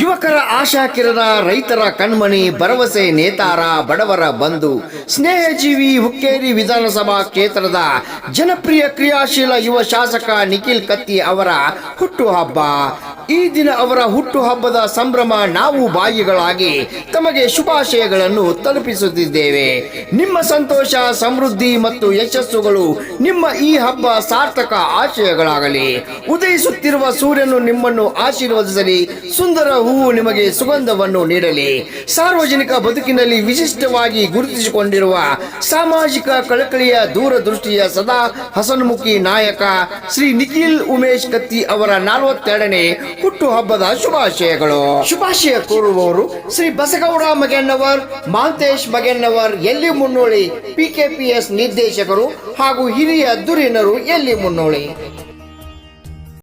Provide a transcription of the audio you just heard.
ಯುವಕರ ಆಶಾ ಕಿರಣ, ರೈತರ ಕಣ್ಮಣಿ, ಭರವಸೆ ನೇತಾರ, ಬಡವರ ಬಂಧು, ಸ್ನೇಹಜೀವಿ, ಹುಕ್ಕೇರಿ ವಿಧಾನಸಭಾ ಕ್ಷೇತ್ರದ ಜನಪ್ರಿಯ ಕ್ರಿಯಾಶೀಲ ಯುವ ಶಾಸಕ ನಿಖಿಲ್ ಕತ್ತಿ ಅವರ ಹುಟ್ಟುಹಬ್ಬ. ಈ ದಿನ ಅವರ ಹುಟ್ಟುಹಬ್ಬದ ಸಂಭ್ರಮ ನಾವು ಭಾಗಿಗಳಾಗಿ ತಮಗೆ ಶುಭಾಶಯಗಳನ್ನು ತಲುಪಿಸುತ್ತಿದ್ದೇವೆ. ನಿಮ್ಮ ಸಂತೋಷ, ಸಮೃದ್ಧಿ ಮತ್ತು ಯಶಸ್ಸುಗಳು ನಿಮ್ಮ ಈ ಹಬ್ಬ ಸಾರ್ಥಕ ಆಶಯಗಳಾಗಲಿ. ಉದಯಿಸುತ್ತಿರುವ ಸೂರ್ಯನು ನಿಮ್ಮನ್ನು ಆಶೀರ್ವದಿಸಲಿ, ಸುಂದರ ಹೂವು ನಿಮಗೆ ಸುಗಂಧವನ್ನು ನೀಡಲಿ. ಸಾರ್ವಜನಿಕ ಬದುಕಿನಲ್ಲಿ ವಿಶಿಷ್ಟವಾಗಿ ಗುರುತಿಸಿಕೊಂಡಿರುವ ಸಾಮಾಜಿಕ ಕಳಕಳಿಯ ದೂರದೃಷ್ಟಿಯ ಸದಾ ಹಸನ್ಮುಖಿ ನಾಯಕ ಶ್ರೀ ನಿಖಿಲ್ ಉಮೇಶ್ ಕತ್ತಿ ಅವರ 42ನೇ ಹುಟ್ಟುಹಬ್ಬದ ಶುಭಾಶಯಗಳು. ಶುಭಾಶಯ ಕೋರುವವರು ಶ್ರೀ ಬಸಗೌಡ ಮಗೆನ್ನವರ್, ಮಾಂತೇಶ್ ಮಗೆನ್ನವರ್, ಎಲ್ಲಿ ಮುನ್ನೋಳಿ, PKPS ನಿರ್ದೇಶಕರು ಹಾಗೂ ಹಿರಿಯ ಧುರೀಣರು, ಎಲ್ಲಿ ಮುನ್ನೋಳಿ.